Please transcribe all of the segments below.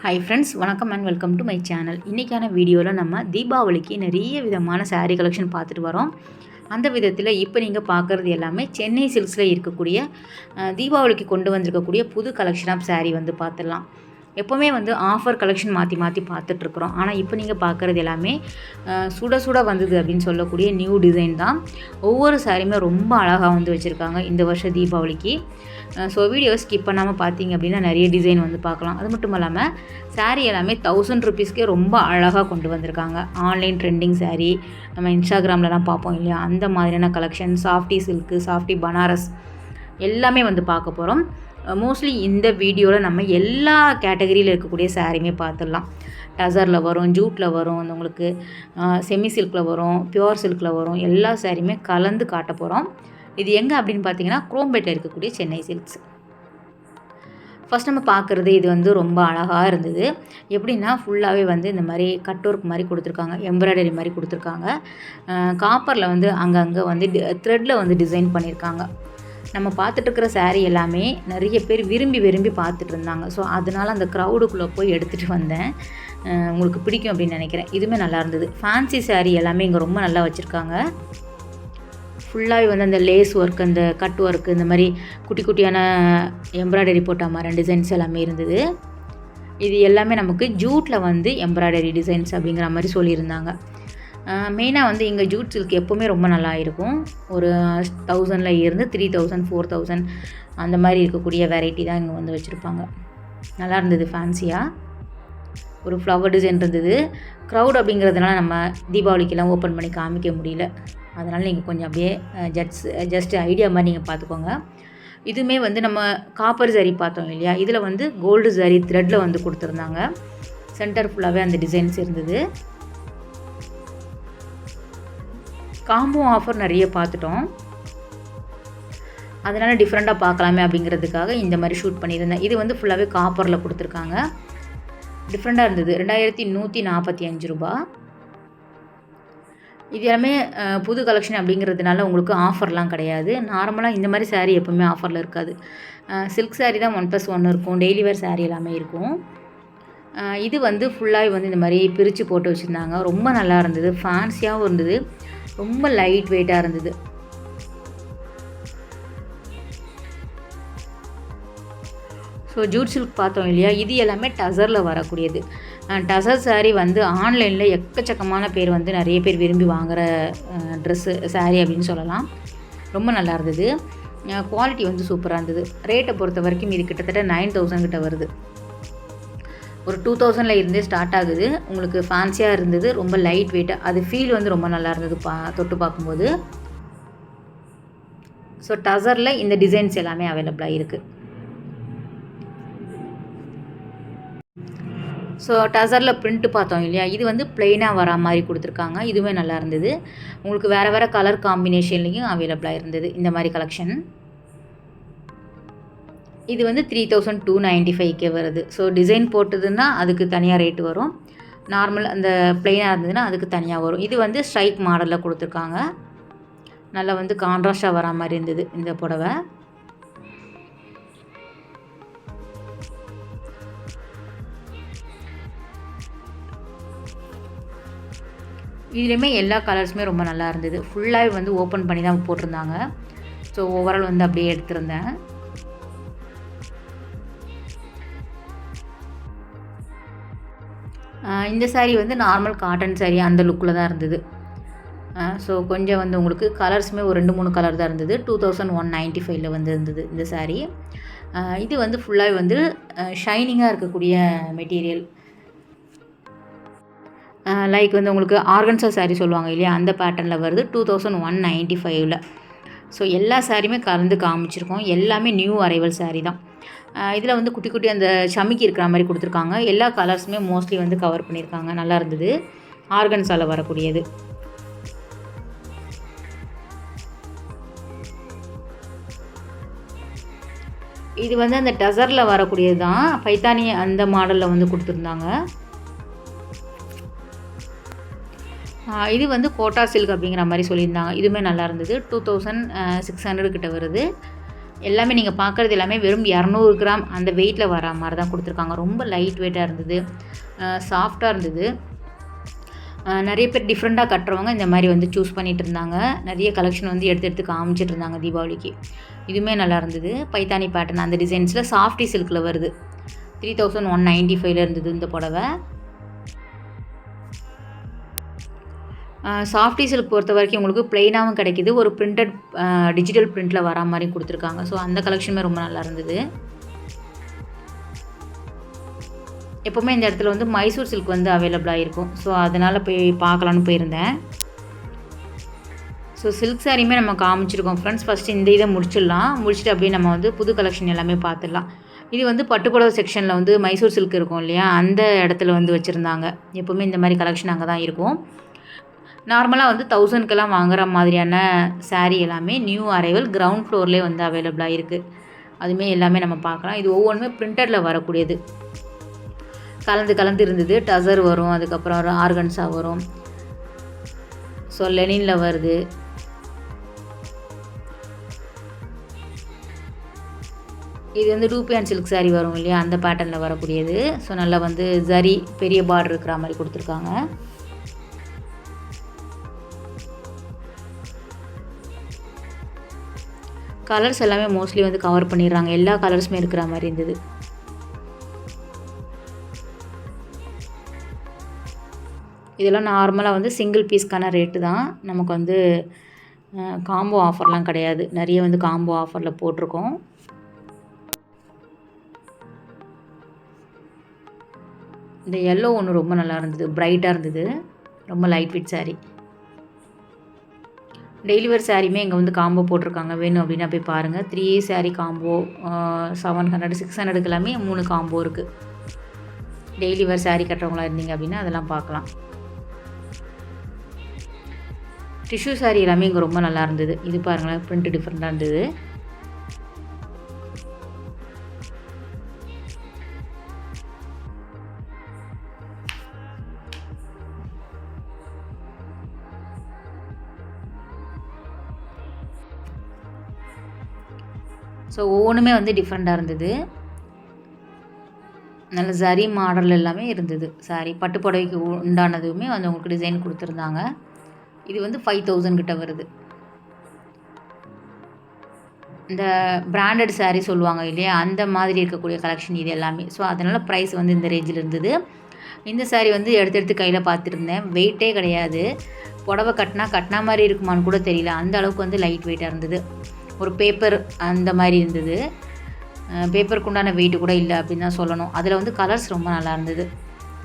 Hi friends, வணக்கம் and welcome to my channel. இன்றைக்கான வீடியோவில் நம்ம தீபாவளிக்கு நிறைய விதமான சாரீ கலெக்ஷன் பார்த்துட்டு வரோம். அந்த விதத்தில் இப்போ நீங்கள் பார்க்குறது எல்லாமே சென்னை சில்க்ஸில் இருக்கக்கூடிய தீபாவளிக்கு கொண்டு வந்திருக்கக்கூடிய புது கலெக்ஷன் ஆஃப் சாரீ வந்து பார்த்துடலாம். எப்போவுமே வந்து ஆஃபர் கலெக்ஷன் மாற்றி மாற்றி பார்த்துட்ருக்குறோம். ஆனால் இப்போ நீங்கள் பார்க்குறது எல்லாமே சுட சுட வந்தது அப்படின்னு சொல்லக்கூடிய நியூ டிசைன் தான். ஒவ்வொரு சாரியுமே ரொம்ப அழகாக வந்து வச்சுருக்காங்க இந்த வருஷம் தீபாவளிக்கு. ஸோ வீடியோ ஸ்கிப் பண்ணாமல் பார்த்தீங்க அப்படின்னா நிறைய டிசைன் வந்து பார்க்கலாம். அது மட்டும் இல்லாமல் சாரீ எல்லாமே 1000 ருபீஸ்க்கே ரொம்ப அழகாக கொண்டு வந்திருக்காங்க. ஆன்லைன் ட்ரெண்டிங் சாரீ நம்ம இன்ஸ்டாகிராம்லலாம் பார்ப்போம் இல்லையா, அந்த மாதிரியான collection, softy silk, softy Banaras எல்லாமே வந்து பார்க்க போகிறோம். மோஸ்ட்லி இந்த வீடியோவில் நம்ம எல்லா கேட்டகரியில் இருக்கக்கூடிய சாரீமே பார்த்துடலாம். டசரில் வரும், ஜூட்டில் வரும், உங்களுக்கு செமி சில்கில் வரும், பியூர் சில்கில் வரும், எல்லா சாரியுமே கலந்து காட்ட போகிறோம். இது எங்கே அப்படின்னு பார்த்தீங்கன்னா குரோம்பேட்டில் இருக்கக்கூடிய சென்னை சில்க்ஸ். ஃபஸ்ட் நம்ம பார்க்குறது இது வந்து ரொம்ப அழகாக இருந்தது. எப்படின்னா ஃபுல்லாகவே வந்து இந்த மாதிரி கட் ஒர்க் மாதிரி கொடுத்துருக்காங்க, எம்ப்ராய்டரி மாதிரி கொடுத்துருக்காங்க. காப்பரில் வந்து அங்கங்கே வந்து த்ரெட்டில் வந்து டிசைன் பண்ணியிருக்காங்க. நம்ம பார்த்துட்ருக்கிற சாரீ எல்லாமே நிறைய பேர் விரும்பி விரும்பி பார்த்துட்டு இருந்தாங்க. ஸோ அதனால் அந்த க்ரௌடுக்குள்ளே போய் எடுத்துகிட்டு வந்தேன். உங்களுக்கு பிடிக்கும் அப்படின்னு நினைக்கிறேன். இதுவுமே நல்லா இருந்தது. ஃபேன்சி சாரீ எல்லாமே இங்கே ரொம்ப நல்லா வச்சுருக்காங்க. ஃபுல்லாகவே வந்து அந்த லேஸ் ஒர்க், அந்த கட் ஒர்க்கு, இந்த மாதிரி குட்டி குட்டியான எம்ப்ராய்டரி போட்ட மாதிரி டிசைன்ஸ் எல்லாமே இருந்தது. இது எல்லாமே நமக்கு ஜூட்டில் வந்து எம்ப்ராய்டரி டிசைன்ஸ் அப்படிங்கிற மாதிரி சொல்லியிருந்தாங்க. மெயினாக வந்து இங்கே ஜூட் சில்க் எப்போவுமே ரொம்ப நல்லா இருக்கும். ஒரு 1000 இருந்து 3000 4000 அந்த மாதிரி இருக்கக்கூடிய வெரைட்டி தான் இங்கே வந்து வச்சுருப்பாங்க. நல்லா இருந்தது. ஃபேன்சியாக ஒரு ஃப்ளவர் டிசைன் இருந்தது. க்ரௌட் அப்படிங்கிறதுனால நம்ம தீபாவளிக்கெல்லாம் ஓப்பன் பண்ணி காமிக்க முடியல. அதனால் நீங்கள் கொஞ்சம் அப்படியே ஜஸ்ட் ஐடியா மாதிரி நீங்கள் பார்த்துக்கோங்க. இதுவுமே வந்து நம்ம காப்பர் சாரீ பார்த்தோம் இல்லையா, இதில் வந்து கோல்டு சாரீ த்ரெட்டில் வந்து கொடுத்துருந்தாங்க. சென்டர் ஃபுல்லாகவே அந்த டிசைன்ஸ் இருந்தது. காம்போ ஆஃபர் நிறைய பார்த்துட்டோம். அதனால் டிஃப்ரெண்ட்டாக பார்க்கலாமே அப்படிங்கிறதுக்காக இந்த மாதிரி ஷூட் பண்ணியிருந்தேன். இது வந்து ஃபுல்லாகவே காப்பரில் கொடுத்துருக்காங்க. டிஃப்ரெண்ட்டாக இருந்தது. 2145 ரூபா. இது எல்லாமே புது கலெக்ஷன் அப்படிங்கிறதுனால உங்களுக்கு ஆஃபர்லாம் கிடையாது. நார்மலாக இந்த மாதிரி சாரீ எப்போவுமே ஆஃபரில் இருக்காது. சில்க் சாரீ தான் 1+1 இருக்கும். டெய்லி வேர் சாரீ எல்லாமே இருக்கும். இது வந்து ஃபுல்லாகவே வந்து இந்த மாதிரி பிரித்து போட்டு வச்சுருந்தாங்க. ரொம்ப நல்லா இருந்தது. ஃபேன்சியாகவும் இருந்தது. ரொம்ப லைட் வெயிட்டாக இருந்தது. ஸோ ஜூட் சில்க் பார்த்தோம் இல்லையா, இது எல்லாமே டசரில் வரக்கூடியது. டசர் சாரீ வந்து ஆன்லைனில் எக்கச்சக்கமான பேர் வந்து நிறைய பேர் விரும்பி வாங்குகிற ட்ரெஸ்ஸு சாரீ அப்படின்னு சொல்லலாம். ரொம்ப நல்லா இருந்தது. குவாலிட்டி வந்து சூப்பராக இருந்தது. ரேட்டை பொறுத்த வரைக்கும் இது கிட்டத்தட்ட 9000 கிட்ட வருது. ஒரு 2000 இருந்தே ஸ்டார்ட் ஆகுது. உங்களுக்கு ஃபேன்சியாக இருந்தது. ரொம்ப லைட் வெயிட்டாக, அது ஃபீல் வந்து ரொம்ப நல்லா இருந்தது தொட்டு பார்க்கும்போது. ஸோ டசரில் இந்த டிசைன்ஸ் எல்லாமே அவைலபிளாக இருக்குது. ஸோ டசரில் பிரிண்ட்டு பார்த்தோம் இல்லையா, இது வந்து ப்ளெயினாக வரா மாதிரி கொடுத்துருக்காங்க. இதுவுமே நல்லா இருந்தது. உங்களுக்கு வேறு வேறு கலர் காம்பினேஷன்லேயும் அவைலபிளாக இருந்தது இந்த மாதிரி கலெக்ஷன். இது வந்து 3295 வருது. ஸோ டிசைன் போட்டதுன்னா அதுக்கு தனியாக ரேட்டு வரும். நார்மல் அந்த ப்ளெயினாக இருந்ததுன்னா அதுக்கு தனியாக வரும். இது வந்து ஸ்ட்ரைக் மாடலில் கொடுத்துருக்காங்க. நல்லா வந்து கான்ட்ராஸ்டாக வரா மாதிரி இருந்தது இந்த புடவை. இதுலேயுமே எல்லா கலர்ஸுமே ரொம்ப நல்லா இருந்தது. ஃபுல்லாகவே வந்து ஓப்பன் பண்ணி தான் போட்டிருந்தாங்க. ஸோ ஓவரால் வந்து அப்படியே எடுத்திருந்தேன். இந்த சாரீ வந்து நார்மல் காட்டன் சாரீ அந்த லுக்கில் தான் இருந்தது. ஸோ கொஞ்சம் வந்து உங்களுக்கு கலர்ஸுமே ஒரு 2-3 கலர் தான் இருந்தது. 2195 வந்து இருந்தது இந்த சாரீ. இது வந்து ஃபுல்லாகவே வந்து ஷைனிங்காக இருக்கக்கூடிய மெட்டீரியல். லைக் வந்து உங்களுக்கு ஆர்கன்சா சாரீ சொல்லுவாங்க இல்லையா, அந்த பேட்டர்னில் வருது 2195. ஸோ எல்லா சாரியுமே கலந்து காமிச்சிருக்கோம். எல்லாமே நியூ அரைவல் சாரீ தான். இதில் வந்து குட்டி குட்டி அந்த சமிக்கி இருக்கிற மாதிரி கொடுத்துருக்காங்க. எல்லா கலர்ஸுமே மோஸ்ட்லி வந்து கவர் பண்ணியிருக்காங்க. நல்லா இருந்தது. ஆர்கன்சாவில் வரக்கூடியது. இது வந்து அந்த டசரில் வரக்கூடியது தான். பைத்தானி அந்த மாடலில் வந்து கொடுத்துருந்தாங்க. இது வந்து கோட்டா சில்க் அப்படிங்கிற மாதிரி சொல்லியிருந்தாங்க. இதுவுமே நல்லா இருந்தது. 2600 கிட்ட வருது. எல்லாமே நீங்கள் பார்க்குறது எல்லாமே வெறும் 200 கிராம் அந்த வெயிட்டில் வர மாதிரி தான் கொடுத்துருக்காங்க. ரொம்ப லைட் வெயிட்டாக இருந்தது, சாஃப்டாக இருந்தது. நிறைய பேர் டிஃப்ரெண்ட்டாக கட்டுறவங்க இந்த மாதிரி வந்து சூஸ் பண்ணிகிட்டு இருந்தாங்க. நிறைய கலெக்ஷன் வந்து எடுத்து காமிச்சிட்டு இருந்தாங்க தீபாவளிக்கு. இதுவுமே நல்லா இருந்தது. பைத்தானி பேட்டர்ன் அந்த டிசைன்ஸில் சாஃப்டி சில்கில் வருது. 3195 இருந்தது இந்த புடவை. சாஃப்டி சில்க் பொறுத்த வரைக்கும் உங்களுக்கு ப்ளைனாகவும் கிடைக்கிது, ஒரு பிரிண்டட் டிஜிட்டல் பிரிண்டில் வரா மாதிரி கொடுத்துருக்காங்க. ஸோ அந்த கலெக்ஷனுமே ரொம்ப நல்லா இருந்தது. எப்போவுமே இந்த இடத்துல வந்து மைசூர் சில்க் வந்து அவைலபிளாக இருக்கும். ஸோ அதனால் போய் பார்க்கலான்னு போயிருந்தேன். ஸோ சில்க் சாரியுமே நம்ம காமிச்சிருக்கோம் ஃப்ரெண்ட்ஸ். ஃபஸ்ட்டு இந்த இதை முடிச்சுட்டு அப்படியே நம்ம வந்து புது கலெக்ஷன் எல்லாமே பார்த்துடலாம். இது வந்து பட்டுப்புடவை செக்ஷனில் வந்து மைசூர் சில்க் இருக்கும் இல்லையா, அந்த இடத்துல வந்து வச்சுருந்தாங்க. எப்போவுமே இந்த மாதிரி கலெக்ஷன் அங்கே தான் இருக்கும். நார்மலாக வந்து 1000க்கெல்லாம் வாங்குகிற மாதிரியான சாரீ எல்லாமே நியூ அரைவல் கிரவுண்ட் ஃப்ளோர்லேயே வந்து அவைலபிளாக இருக்குது. அதுவுமே எல்லாமே நம்ம பார்க்கலாம். இது ஒவ்வொன்றுமே பிரிண்டடில் வரக்கூடியது. கலந்து இருந்தது. டசர் வரும், அதுக்கப்புறம் ஆர்கன்ஸா வரும், ஸோ லெனினில் வருது. இது வந்து ரூபியான் சில்க் சாரீ வரும் இல்லையா, அந்த பேட்டர்னில் வரக்கூடியது. ஸோ நல்லா வந்து ஜரி பெரிய பார்டர் இருக்கிற மாதிரி கொடுத்துருக்காங்க. கலர்ஸ் எல்லாமே மோஸ்ட்லி வந்து கவர் பண்ணிடுறாங்க. எல்லா கலர்ஸுமே இருக்கிற மாதிரி இருந்தது. இதெல்லாம் நார்மலாக வந்து சிங்கிள் பீஸ்க்கான ரேட்டு தான். நமக்கு வந்து காம்போ ஆஃபர்லாம் கிடையாது. நிறைய வந்து காம்போ ஆஃபரில் போட்டிருக்கோம். இந்த எல்லோ ஒன்று ரொம்ப நல்லா இருந்தது, பிரைட்டாக இருந்தது. ரொம்ப light weight sari. Daily wear சாரியுமே இங்கே வந்து காம்போ போட்டிருக்காங்க. வேணும் அப்படின்னா போய் பாருங்கள். 3 சாரீ காம்போ 700 600க்கு எல்லாமே 3 காம்போ இருக்குது. டெய்லி வேர் சாரீ கட்டுறவங்களா இருந்தீங்க அப்படின்னா அதெல்லாம் பார்க்கலாம். டிஷ்யூ சாரீ எல்லாமே இங்கே ரொம்ப நல்லா இருந்தது. இது பாருங்களேன், பிரிண்ட் டிஃப்ரெண்ட்டாக இருந்தது. ஸோ ஒவ்வொன்றுமே வந்து டிஃப்ரெண்ட்டாக இருந்தது. நல்ல ஜரி மாடல் எல்லாமே இருந்தது. சாரி பட்டு புடவைக்கு உண்டானதுமே வந்து உங்களுக்கு டிசைன் கொடுத்துருந்தாங்க. இது வந்து 5000 கிட்ட வருது. இந்த பிராண்டட் சாரீ சொல்லுவாங்க இல்லையா, அந்த மாதிரி இருக்கக்கூடிய கலெக்ஷன் இது எல்லாமே. ஸோ அதனால் ப்ரைஸ் வந்து இந்த ரேஞ்சில் இருந்தது. இந்த சாரீ வந்து எடுத்து கையில் பார்த்துருந்தேன். வெயிட்டே கிடையாது. புடவை கட்டினா மாதிரி இருக்குமான்னு கூட தெரியல. அந்த அளவுக்கு வந்து லைட் வெயிட்டாக இருந்தது. ஒரு பேப்பர் அந்த மாதிரி இருந்தது. பேப்பருக்கு உண்டான வெயிட்டு கூட இல்லை அப்படின்னு தான் சொல்லணும். அதில் வந்து கலர்ஸ் ரொம்ப நல்லா இருந்தது.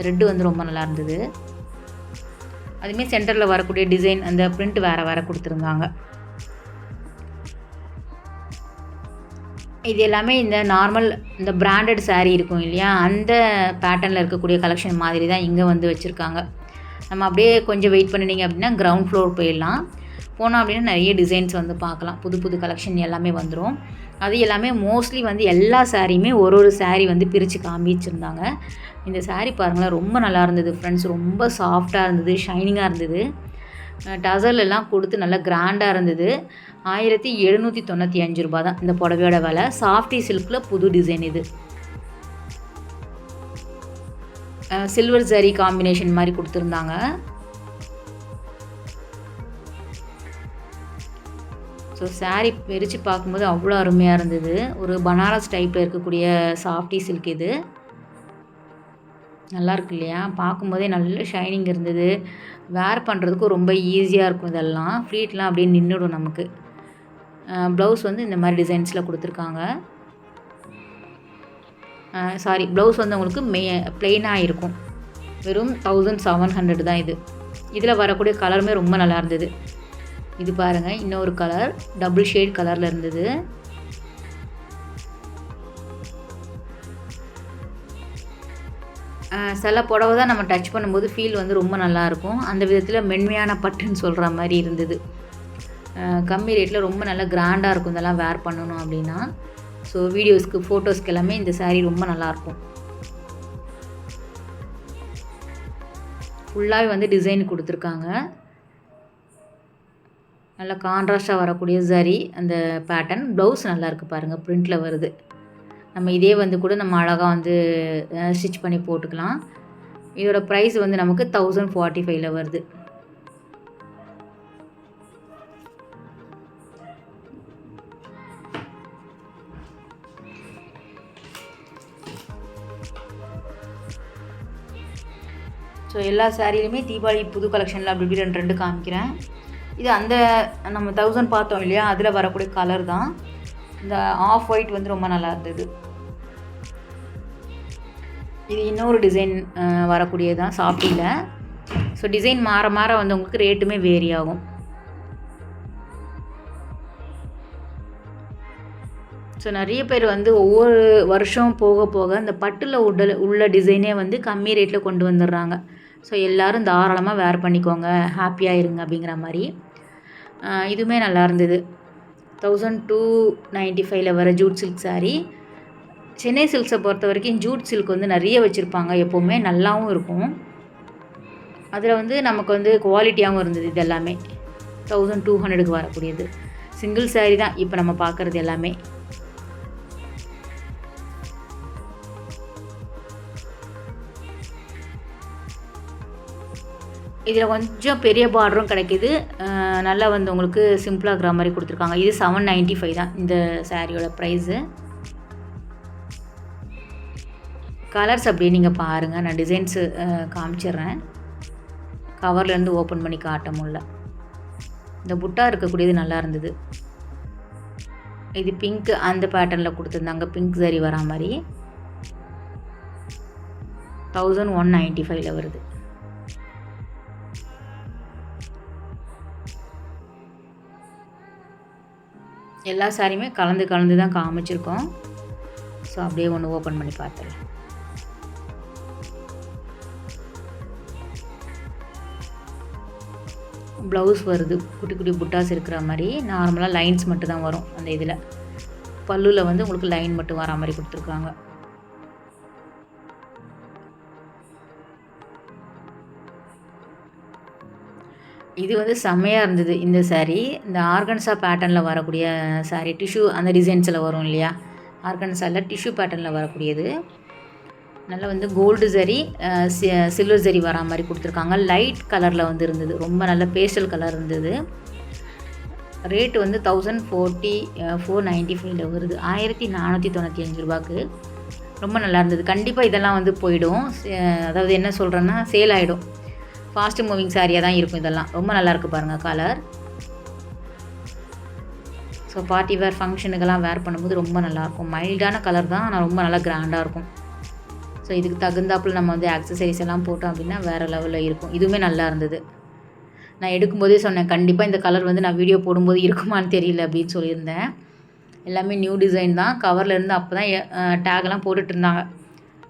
ரெட்டு வந்து ரொம்ப நல்லா இருந்தது. அதுவுமே சென்டரில் வரக்கூடிய டிசைன் அந்த பிரிண்ட் வேறு கொடுத்துருந்தாங்க. இது எல்லாமே இந்த நார்மல் இந்த பிராண்டட் சாரீ இருக்கும் இல்லையா, அந்த பேட்டர்னில் இருக்கக்கூடிய கலெக்ஷன் மாதிரி தான் இங்கே வந்து வச்சுருக்காங்க. நம்ம அப்படியே கொஞ்சம் வெயிட் பண்ணினீங்க அப்படின்னா கிரவுண்ட் ஃப்ளோர் போயிடலாம். போனோம் அப்படின்னா நிறைய டிசைன்ஸ் வந்து பார்க்கலாம். புது கலெக்ஷன் எல்லாமே வந்துடும். அது எல்லாமே மோஸ்ட்லி வந்து எல்லா சாரியுமே ஒரு சாரீ வந்து பிரித்து காமிச்சிருந்தாங்க. இந்த சாரீ பாருங்களேன், ரொம்ப நல்லா இருந்தது ஃப்ரெண்ட்ஸ். ரொம்ப சாஃப்டாக இருந்தது, ஷைனிங்காக இருந்தது. டசர்லாம் கொடுத்து நல்லா கிராண்டாக இருந்தது. 1795 ரூபா தான் இந்த புடவையோட விலை. சாஃப்டி சில்கில் புது டிசைன் இது. சில்வர் ஜரி காம்பினேஷன் மாதிரி கொடுத்துருந்தாங்க. ஸோ சாரீ பிரித்து பார்க்கும்போது அவ்வளோ அருமையாக இருந்தது. ஒரு பனாரஸ் டைப்பில் இருக்கக்கூடிய சாஃப்டி சில்க் இது. நல்லாயிருக்கு இல்லையா, பார்க்கும்போதே நல்ல ஷைனிங் இருந்தது. வேர் பண்ணுறதுக்கும் ரொம்ப ஈஸியாக இருக்கும். இதெல்லாம் ஃப்ளீட்லாம் அப்படியே நின்றுடும் நமக்கு. ப்ளவுஸ் வந்து இந்த மாதிரி டிசைன்ஸில் கொடுத்துருக்காங்க. ப்ளவுஸ் வந்து உங்களுக்கு ப்ளெயினாக இருக்கும். வெறும் 1700 தான் இது. இதில் வரக்கூடிய கலருமே ரொம்ப நல்லா இருந்தது. இது பாருங்கள், இன்னொரு கலர் டபுள் ஷேட் கலரில் இருந்தது. சில புடவை தான் நம்ம டச் பண்ணும்போது ஃபீல் வந்து ரொம்ப நல்லாயிருக்கும். அந்த விதத்தில் மென்மையான பட்டுன்னு சொல்கிற மாதிரி இருந்தது. கம்மி ரேட்டில் ரொம்ப நல்லா கிராண்டாக இருக்கும் இதெல்லாம் வேர் பண்ணணும் அப்படின்னா. ஸோ வீடியோஸ்க்கு ஃபோட்டோஸ்க்கு எல்லாமே இந்த சாரீ ரொம்ப நல்லாயிருக்கும். ஃபுல்லாகவே வந்து டிசைன் கொடுத்துருக்காங்க. நல்லா கான்ட்ராஸ்ட்டாக வரக்கூடிய சரி அந்த பேட்டர்ன். ப்ளவுஸ் நல்லாயிருக்கு பாருங்கள், பிரிண்டில் வருது. நம்ம இதே வந்து கூட நம்ம அழகாக வந்து ஸ்டிச் பண்ணி போட்டுக்கலாம். இதோட ப்ரைஸ் வந்து நமக்கு 1045ல் வருது. ஸோ எல்லா சாரிலையுமே தீபாவளி புது கலெக்ஷனில் அப்படி இப்படி 2 காமிக்கிறேன். இது அந்த நம்ம 1000 பார்த்தோம் இல்லையா, அதில் வரக்கூடிய கலர் தான். இந்த ஆஃப் ஒயிட் வந்து ரொம்ப நல்லா இருந்தது. இது இன்னொரு டிசைன் வரக்கூடியது தான் சாஃப்டியில். ஸோ டிசைன் மாற மாற வந்து உங்களுக்கு ரேட்டுமே வேரி ஆகும். ஸோ நிறைய பேர் வந்து ஒவ்வொரு வருஷம் போக போக இந்த பட்டில் உள்ள டிசைனே வந்து கம்மி ரேட்டில் கொண்டு வந்துடுறாங்க. ஸோ எல்லோரும் தாராளமாக வேர் பண்ணிக்கோங்க, ஹாப்பியாக இருங்க அப்படிங்கிற மாதிரி. இதுவுமே நல்லா இருந்தது. 1295ல் வர ஜூட் சில்க் சாரீ. சென்னை சில்க்ஸை பொறுத்த வரைக்கும் ஜூட் சில்க் வந்து நிறைய வச்சுருப்பாங்க, எப்போவுமே நல்லாவும் இருக்கும். அதில் வந்து நமக்கு வந்து குவாலிட்டியாகவும் இருந்தது. இது எல்லாமே 1200க்கு வரக்கூடியது. சிங்கிள் சாரீ தான் இப்போ நம்ம பார்க்குறது எல்லாமே. இதில் கொஞ்சம் பெரிய பார்டரும் கிடைக்கிது. நல்லா வந்து உங்களுக்கு சிம்பிளாக இருக்கிற மாதிரி கொடுத்துருக்காங்க. இது 795 தான் இந்த சாரியோட ப்ரைஸு. கலர்ஸ் அப்படியே நீங்கள் பாருங்கள், நான் டிசைன்ஸு காமிச்சிட்றேன். கவர்லேருந்து ஓப்பன் பண்ணி காட்ட முடியல. இந்த புட்டா இருக்கக்கூடியது நல்லா இருந்தது. இது பிங்க் அந்த பேட்டர்னில் கொடுத்துருந்தாங்க, பிங்க் சரி வரா மாதிரி. 1195ல் வருது. எல்லா சாரியுமே கலந்து தான் காமிச்சிருக்கோம். ஸோ அப்படியே ஒன்று ஓப்பன் பண்ணி பார்த்துடலாம். ப்ளவுஸ் வருது, குட்டி குட்டி புட்டாஸ் இருக்கிற மாதிரி. நார்மலாக லைன்ஸ் மட்டும் தான் வரும் அந்த இதில். பல்லுவில் வந்து உங்களுக்கு லைன் மட்டும் வரா மாதிரி கொடுத்துருக்காங்க. இது வந்து செம்மையாக இருந்தது இந்த சாரீ. இந்த ஆர்கன்ஸா பேட்டர்னில் வரக்கூடிய சாரீ, டிஷ்யூ அந்த டிசைன்ஸில் வரும் இல்லையா, ஆர்கன்ஸாவில் டிஷ்யூ பேட்டர்னில் வரக்கூடியது. நல்லா வந்து கோல்டு சரி சில்வர் சரி வரா மாதிரி கொடுத்துருக்காங்க. லைட் கலரில் வந்து இருந்தது, ரொம்ப நல்ல பேஸ்டல் கலர் இருந்தது. ரேட்டு வந்து 495ல் வருது. 1495 ரூபாய்க்கு ரொம்ப நல்லா இருந்தது. கண்டிப்பாக இதெல்லாம் வந்து போயிடும். அதாவது என்ன சொல்கிறேன்னா, சேல் ஆகிடும். ஃபாஸ்ட் மூவிங் சாரியாக தான் இருக்கும் இதெல்லாம். ரொம்ப நல்லாயிருக்கு பாருங்கள் கலர். ஸோ பார்ட்டி வேர் ஃபங்க்ஷனுக்கெல்லாம் வேர் பண்ணும்போது ரொம்ப நல்லாயிருக்கும். மைல்டான கலர் தான், ஆனால் ரொம்ப நல்லா கிராண்டாக இருக்கும். ஸோ இதுக்கு தகுந்தாப்பில் நம்ம வந்து ஆக்சசரிஸ் எல்லாம் போட்டோம் அப்படின்னா வேறு லெவலில் இருக்கும். இதுவுமே நல்லா இருந்தது. நான் எடுக்கும்போதே சொன்னேன், கண்டிப்பாக இந்த கலர் வந்து நான் வீடியோ போடும்போது இருக்குமான்னு தெரியல அப்படின்னு சொல்லியிருந்தேன். எல்லாமே நியூ டிசைன் தான். கவரில் இருந்து அப்போ தான் டேக்லாம் போட்டுட்ருந்தாங்க.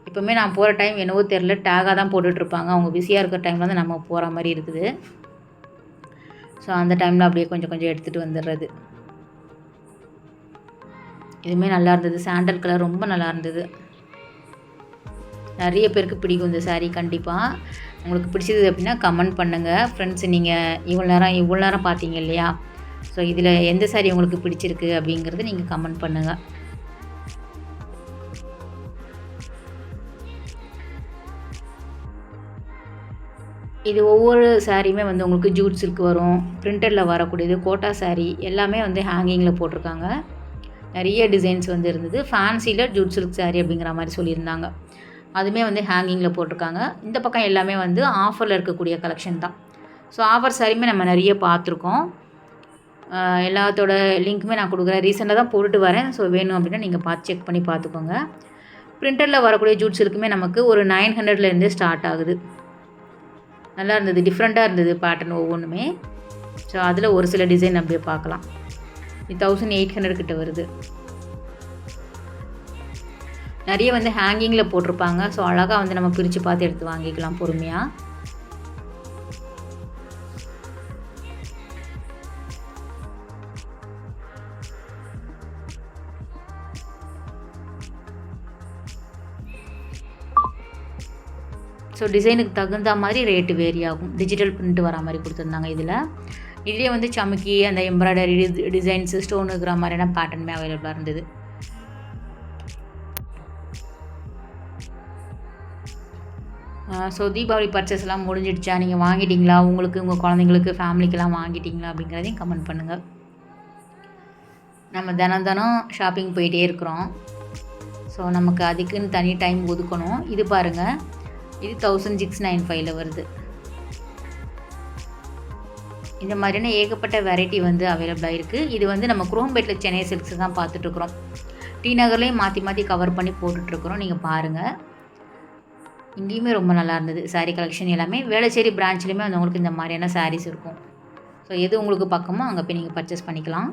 இப்போவுமே நான் போகிற டைம் என்னவோ தெரில, டேகாக தான் போட்டுட்ருப்பாங்க. அவங்க பிஸியாக இருக்கிற டைமில் வந்து நம்ம போகிற மாதிரி இருக்குது. ஸோ அந்த டைமில் அப்படியே கொஞ்சம் கொஞ்சம் எடுத்துகிட்டு வந்துடுறது. இதுவுமே நல்லா இருந்தது. சாண்டல் கலர் ரொம்ப நல்லா இருந்தது. நிறைய பேருக்கு பிடிக்கும் இந்த சாரீ. கண்டிப்பாக உங்களுக்கு பிடிச்சது அப்படின்னா கமெண்ட் பண்ணுங்கள். ஃப்ரெண்ட்ஸ், நீங்கள் இவ்வளோ நேரம் பார்த்தீங்க இல்லையா, ஸோ இதில் எந்த சாரீ உங்களுக்கு பிடிச்சிருக்கு அப்படிங்கிறத நீங்கள் கமெண்ட் பண்ணுங்கள். இது ஒவ்வொரு சாரியுமே வந்து உங்களுக்கு ஜூட் சில்க் வரும், பிரிண்டரில் வரக்கூடியது, கோட்டா சாரீ எல்லாமே வந்து ஹேங்கிங்கில் போட்டிருக்காங்க. நிறைய டிசைன்ஸ் வந்து இருந்தது. ஃபேன்சியில் ஜூட் சில்க் சாரீ அப்படிங்கிற மாதிரி சொல்லியிருந்தாங்க. அதுவுமே வந்து ஹேங்கிங்கில் போட்டிருக்காங்க. இந்த பக்கம் எல்லாமே வந்து ஆஃபரில் இருக்கக்கூடிய கலெக்ஷன் தான். ஸோ ஆஃபர் சாரியுமே நம்ம நிறைய பார்த்துருக்கோம். எல்லாத்தோட லிங்க்குமே நான் கொடுக்குறேன். ரீசெண்டாக தான் போட்டுட்டு வரேன். ஸோ வேணும் அப்படின்னா நீங்கள் செக் பண்ணி பார்த்துக்கோங்க. பிரிண்டரில் வரக்கூடிய ஜூட் சில்க்குமே நமக்கு ஒரு 900லேருந்தே ஸ்டார்ட் ஆகுது. நல்லா இருந்தது, டிஃப்ரெண்ட்டாக இருந்தது பேட்டர்ன் ஒவ்வொன்றுமே. ஸோ அதில் ஒரு சில டிசைன் அப்படியே பார்க்கலாம். 1800 கிட்ட வருது. நிறைய வந்து ஹேங்கிங்கில் போட்டிருப்பாங்க. ஸோ அழகாக வந்து நம்ம பிரித்து பார்த்து எடுத்து வாங்கிக்கலாம் பொறுமையாக. ஸோ டிசைனுக்கு தகுந்த மாதிரி ரேட்டு வேரி ஆகும். டிஜிட்டல் பிரிண்ட் வரா மாதிரி கொடுத்துருந்தாங்க. இதில் இதுலேயே வந்து சமுக்கி அந்த எம்ப்ராய்டரி டிசைன்ஸு ஸ்டோன் இருக்கிற மாதிரியான பேட்டர்னுமே அவைலபிளாக இருந்தது. ஸோ தீபாவளி பர்ச்சேஸ்லாம் முடிஞ்சிடுச்சா? நீங்கள் வாங்கிட்டீங்களா? உங்களுக்கு, உங்கள் குழந்தைங்களுக்கு, ஃபேமிலிக்கெல்லாம் வாங்கிட்டீங்களா? அப்படிங்கிறதையும் கமெண்ட் பண்ணுங்கள். நம்ம தினம் தினம் ஷாப்பிங் போயிட்டே இருக்கிறோம். ஸோ நமக்கு அதுக்குன்னு தனி டைம் ஒதுக்கணும். இது பாருங்கள், இது 1695ல் வருது. இந்த மாதிரியான ஏகப்பட்ட வெரைட்டி வந்து அவைலபிளாக இருக்குது. இது வந்து நம்ம குரோம்பேட்டில் சென்னை சில்க்ஸ் தான் பார்த்துட்ருக்குறோம். டி நகர்லேயும் மாற்றி மாற்றி கவர் பண்ணி போட்டுட்ருக்குறோம். நீங்கள் பாருங்கள், இங்கேயுமே ரொம்ப நல்லா இருந்தது சாரீ கலெக்ஷன் எல்லாமே. வேளச்சேரி பிரான்ச்லேயுமே வந்து உங்களுக்கு இந்த மாதிரியான சாரீஸ் இருக்கும். ஸோ எது உங்களுக்கு பக்கமோ அங்கே போய் நீங்கள் பர்ச்சேஸ் பண்ணிக்கலாம்.